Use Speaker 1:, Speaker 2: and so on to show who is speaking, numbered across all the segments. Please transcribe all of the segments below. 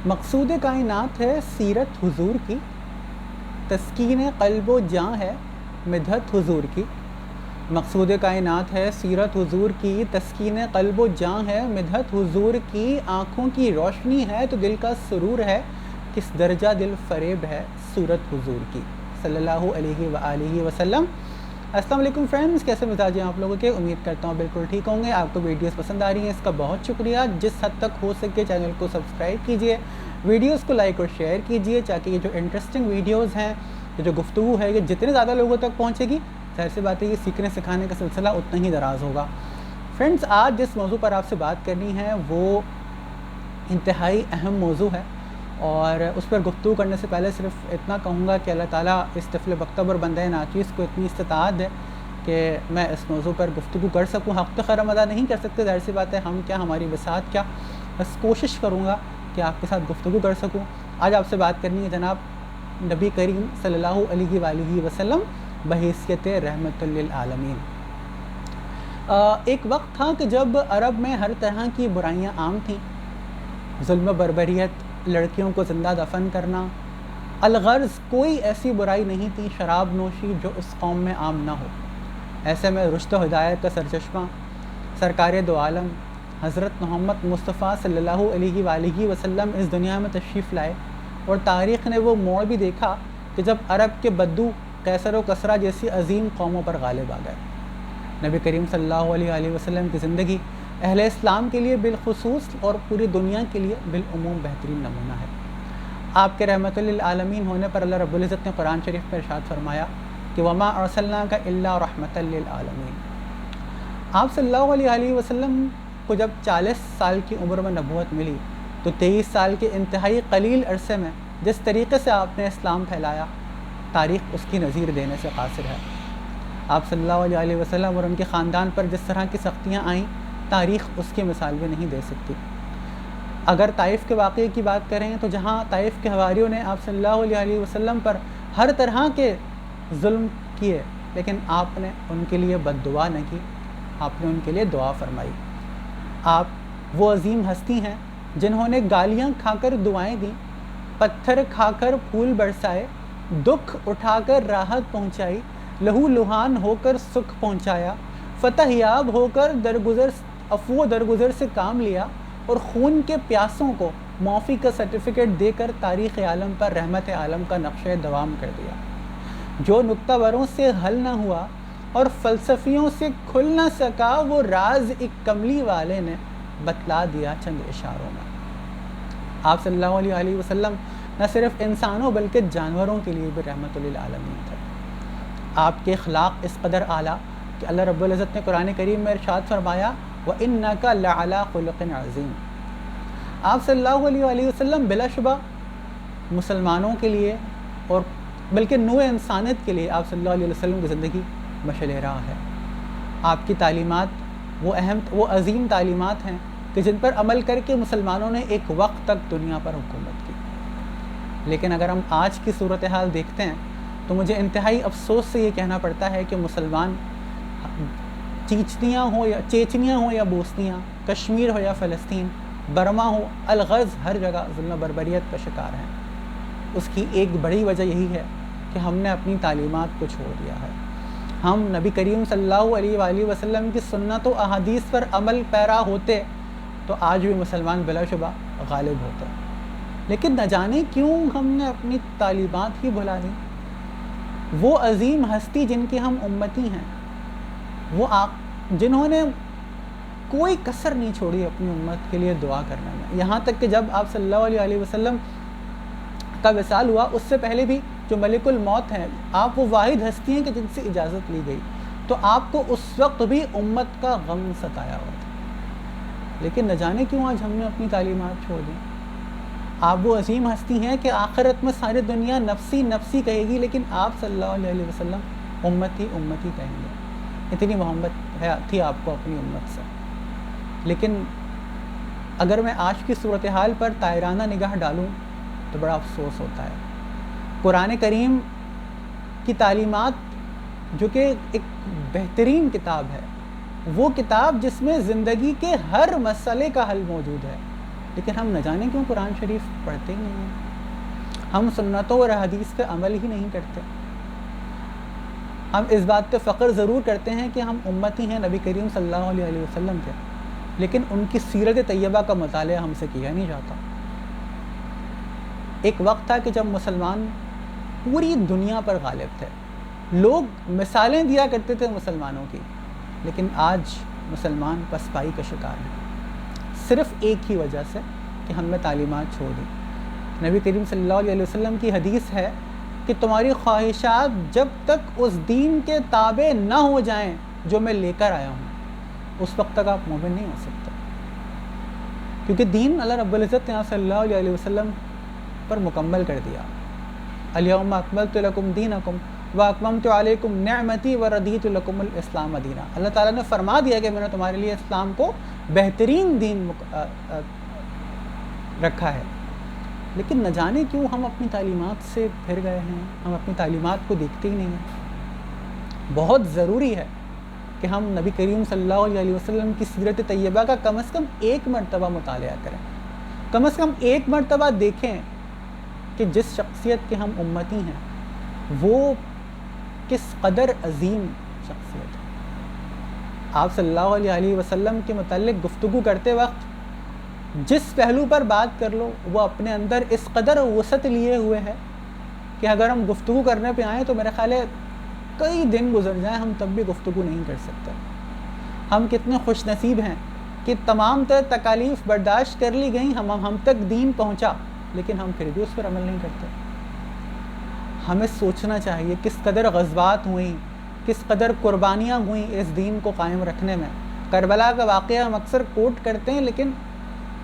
Speaker 1: مقصود کائنات ہے سیرت حضور کی، تسکین قلب و جاں ہے مدحت حضور کی۔ مقصود کائنات ہے سیرت حضور کی، تسکین قلب و جاں ہے مدحت حضور کی۔ آنکھوں کی روشنی ہے تو دل کا سرور ہے، کس درجہ دل فریب ہے صورت حضور کی، صلی اللہ علیہ وآلہ وسلم۔ السلام علیکم فرینڈز، کیسے مزاج ہیں آپ لوگوں کے؟ امید کرتا ہوں بالکل ٹھیک ہوں گے۔ آپ کو ویڈیوز پسند آ رہی ہیں، اس کا بہت شکریہ۔ جس حد تک ہو سکے چینل کو سبسکرائب کیجئے، ویڈیوز کو لائک اور شیئر کیجئے، تاکہ یہ جو انٹرسٹنگ ویڈیوز ہیں، یہ جو گفتگو ہے، یہ جتنے زیادہ لوگوں تک پہنچے گی، ظاہر سی بات ہے یہ سیکھنے سکھانے کا سلسلہ اتنا ہی دراز ہوگا۔ فرینڈز، آج جس موضوع پر آپ سے بات کرنی ہے وہ انتہائی اہم موضوع ہے، اور اس پر گفتگو کرنے سے پہلے صرف اتنا کہوں گا کہ اللہ تعالیٰ اس طفل بختہ اور بندہ ناچیز کو اتنی استطاعت ہے کہ میں اس موضوع پر گفتگو کر سکوں۔ حق تو خیر ہم ادا نہیں کر سکتے، ظاہر سی بات ہے، ہم کیا، ہماری وسعت کیا، بس کوشش کروں گا کہ آپ کے ساتھ گفتگو کر سکوں۔ آج آپ سے بات کرنی ہے جناب نبی کریم صلی اللہ علیہ وآلہ وسلم بحیثیت رحمت للعالمین۔ ایک وقت تھا کہ جب عرب میں ہر طرح کی برائیاں عام تھیں، ظلم و بربریت، لڑکیوں کو زندہ دفن کرنا، الغرض کوئی ایسی برائی نہیں تھی، شراب نوشی، جو اس قوم میں عام نہ ہو۔ ایسے میں رشد و ہدایت کا سرچشمہ سرکار دو عالم حضرت محمد مصطفیٰ صلی اللہ علیہ وآلہ وسلم اس دنیا میں تشریف لائے، اور تاریخ نے وہ موڑ بھی دیکھا کہ جب عرب کے بدو قیصر و کسریٰ جیسی عظیم قوموں پر غالب آ گئے۔ نبی کریم صلی اللہ علیہ وآلہ وسلم کی زندگی اہل اسلام کے لیے بالخصوص اور پوری دنیا کے لیے بالعموم بہترین نمونہ ہے۔ آپ کے رحمت للعالمین ہونے پر اللہ رب العزت نے قرآن شریف میں ارشاد فرمایا کہ وما ارسلناک الا رحمۃ للعالمین۔ آپ صلی اللہ علیہ وآلہ وسلم کو جب 40 سال کی عمر میں نبوت ملی تو 23 سال کے انتہائی قلیل عرصے میں جس طریقے سے آپ نے اسلام پھیلایا، تاریخ اس کی نظیر دینے سے قاصر ہے۔ آپ صلی اللہ علیہ وآلہ وسلم اور ان کے خاندان پر جس طرح کی سختیاں آئیں، تاریخ اس کی مثال بھی نہیں دے سکتی۔ اگر طائف کے واقعے کی بات کریں تو جہاں طائف کے حواریوں نے آپ صلی اللہ علیہ وآلہ وسلم پر ہر طرح کے ظلم کیے، لیکن آپ نے ان کے لیے بد دعا نہ کی، آپ نے ان کے لیے دعا فرمائی۔ آپ وہ عظیم ہستی ہیں جنہوں نے گالیاں کھا کر دعائیں دیں، پتھر کھا کر پھول برسائے، دکھ اٹھا کر راحت پہنچائی، لہو لہان ہو کر سکھ پہنچایا، فتح یاب ہو کر عفو درگزر سے کام لیا، اور خون کے پیاسوں کو معافی کا سرٹیفکیٹ دے کر تاریخ عالم پر رحمت عالم کا نقشہ دوام کر دیا۔ جو نکتہ وروں سے حل نہ ہوا اور فلسفیوں سے کھل نہ سکا، وہ راز ایک کملی والے نے بتلا دیا چند اشاروں میں۔ آپ صلی اللہ علیہ وآلہ وسلم نہ صرف انسانوں بلکہ جانوروں کے لیے بھی رحمت للعالمین تھے۔ آپ کے اخلاق اس قدر اعلیٰ کہ اللہ رب العزت نے قرآن کریم میں ارشاد فرمایا وَإِنَّكَ لَعَلَىٰ خُلُقٍ عَظِيمٍ۔ آپ صلی اللہ علیہ وآلہ وسلم بلا شبہ مسلمانوں کے لیے اور بلکہ نوع انسانیت کے لیے آپ صلی اللہ علیہ وسلم کی زندگی مشعل راہ ہے۔ آپ کی تعلیمات وہ عظیم تعلیمات ہیں کہ جن پر عمل کر کے مسلمانوں نے ایک وقت تک دنیا پر حکومت کی۔ لیکن اگر ہم آج کی صورتحال دیکھتے ہیں تو مجھے انتہائی افسوس سے یہ کہنا پڑتا ہے کہ مسلمان چیچنیاں ہوں یا بوسنیاں، کشمیر ہو یا فلسطین، برما ہو، الغرض ہر جگہ ظلم و بربریت کا شکار ہیں۔ اس کی ایک بڑی وجہ یہی ہے کہ ہم نے اپنی تعلیمات کو چھوڑ دیا ہے۔ ہم نبی کریم صلی اللہ علیہ وآلہ وسلم کی سنت و احادیث پر عمل پیرا ہوتے تو آج بھی مسلمان بلا شبہ غالب ہوتے، لیکن نہ جانے کیوں ہم نے اپنی تعلیمات ہی بھلا دی۔ وہ عظیم ہستی جن کی ہم امتی ہیں، وہ جنہوں نے کوئی کسر نہیں چھوڑی اپنی امت کے لیے دعا کرنے میں، یہاں تک کہ جب آپ صلی اللہ علیہ وآلہ وسلم کا وصال ہوا اس سے پہلے بھی جو ملک الموت ہیں، آپ وہ واحد ہستی ہیں کہ جن سے اجازت لی گئی، تو آپ کو اس وقت بھی امت کا غم ستایا ہوا تھا، لیکن نہ جانے کیوں آج ہم نے اپنی تعلیمات چھوڑ دیں۔ آپ وہ عظیم ہستی ہیں کہ آخرت میں ساری دنیا نفسی نفسی کہے گی، لیکن آپ صلی اللہ علیہ وسلم امتی امتی کہیں گے۔ اتنی محبت تھی آپ کو اپنی امت سے۔ لیکن اگر میں آج کی صورتحال پر طائرانہ نگاہ ڈالوں تو بڑا افسوس ہوتا ہے۔ قرآن کریم کی تعلیمات جو کہ ایک بہترین کتاب ہے، وہ کتاب جس میں زندگی کے ہر مسئلے کا حل موجود ہے، لیکن ہم نہ جانے کیوں قرآن شریف پڑھتے ہی نہیں ہیں، ہم سنتوں اور حدیث پہ عمل ہی نہیں کرتے۔ ہم اس بات پہ فخر ضرور کرتے ہیں کہ ہم امتی ہیں نبی کریم صلی اللہ علیہ وسلم کے، لیکن ان کی سیرت طیبہ کا مطالعہ ہم سے کیا نہیں جاتا۔ ایک وقت تھا کہ جب مسلمان پوری دنیا پر غالب تھے، لوگ مثالیں دیا کرتے تھے مسلمانوں کی، لیکن آج مسلمان پسپائی کا شکار ہیں، صرف ایک ہی وجہ سے کہ ہم نے تعلیمات چھوڑ دی۔ نبی کریم صلی اللہ علیہ وسلم کی حدیث ہے کہ تمہاری خواہشات جب تک اس دین کے تابع نہ ہو جائیں جو میں لے کر آیا ہوں، اس وقت تک آپ مومن نہیں ہو سکتے، کیونکہ دین اللہ رب العزت نے صلی اللہ علیہ وسلم پر مکمل کر دیا۔ الیوم اکملت لکم دینکم واکممت علیکم نعمتی ورضیت لکم الاسلام دینا۔ اللہ تعالیٰ نے فرما دیا کہ میں نے تمہارے لیے اسلام کو بہترین دین رکھا ہے، لیکن نہ جانے کیوں ہم اپنی تعلیمات سے پھر گئے ہیں، ہم اپنی تعلیمات کو دیکھتے ہی نہیں ہیں۔ بہت ضروری ہے کہ ہم نبی کریم صلی اللہ علیہ وسلم کی سیرت طیبہ کا کم از کم ایک مرتبہ مطالعہ کریں، کم از کم ایک مرتبہ دیکھیں کہ جس شخصیت کے ہم امتی ہیں وہ کس قدر عظیم شخصیت ہے۔ آپ صلی اللہ علیہ وسلم کے متعلق گفتگو کرتے وقت جس پہلو پر بات کر لو وہ اپنے اندر اس قدر وسعت لیے ہوئے ہے کہ اگر ہم گفتگو کرنے پہ آئیں تو میرا خیال ہے کئی دن گزر جائیں ہم تب بھی گفتگو نہیں کر سکتے۔ ہم کتنے خوش نصیب ہیں کہ تمام تر تکالیف برداشت کر لی گئیں، ہم تک دین پہنچا، لیکن ہم پھر بھی اس پر عمل نہیں کرتے۔ ہمیں سوچنا چاہیے کس قدر غزوات ہوئیں، کس قدر قربانیاں ہوئیں اس دین کو قائم رکھنے میں۔ کربلا کا واقعہ ہم اکثر کوٹ کرتے ہیں، لیکن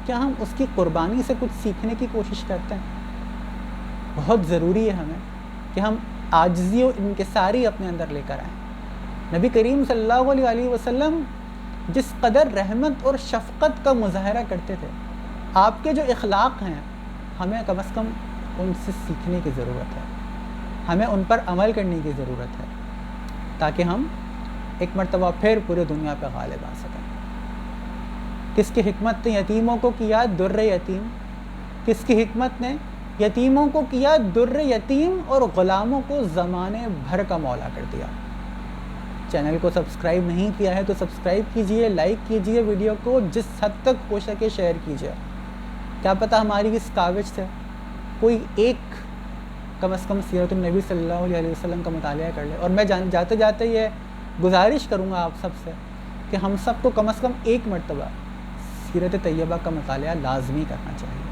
Speaker 1: کیا ہم اس کی قربانی سے کچھ سیکھنے کی کوشش کرتے ہیں؟ بہت ضروری ہے ہمیں کہ ہم عاجزی و انکساری اپنے اندر لے کر آئیں۔ نبی کریم صلی اللہ علیہ وسلم جس قدر رحمت اور شفقت کا مظاہرہ کرتے تھے، آپ کے جو اخلاق ہیں ہمیں کم از کم ان سے سیکھنے کی ضرورت ہے، ہمیں ان پر عمل کرنے کی ضرورت ہے تاکہ ہم ایک مرتبہ پھر پورے دنیا پہ غالب آ سکیں۔ کس کی حکمت نے یتیموں کو کیا در یتیم، کس کی حکمت نے یتیموں کو کیا در یتیم اور غلاموں کو زمانے بھر کا مولا کر دیا۔ چینل کو سبسکرائب نہیں کیا ہے تو سبسکرائب کیجئے، لائک کیجئے، ویڈیو کو جس حد تک ہو سکے شیئر کیجئے۔ کیا پتہ ہماری اس کاوش سے کوئی ایک کم از کم سیرت النبی صلی اللہ علیہ وسلم کا مطالعہ کر لے۔ اور میں جاتے جاتے یہ گزارش کروں گا آپ سب سے کہ ہم سب کو کم از کم ایک مرتبہ سیرت طیبہ کا مطالعہ لازمی کرنا چاہیے۔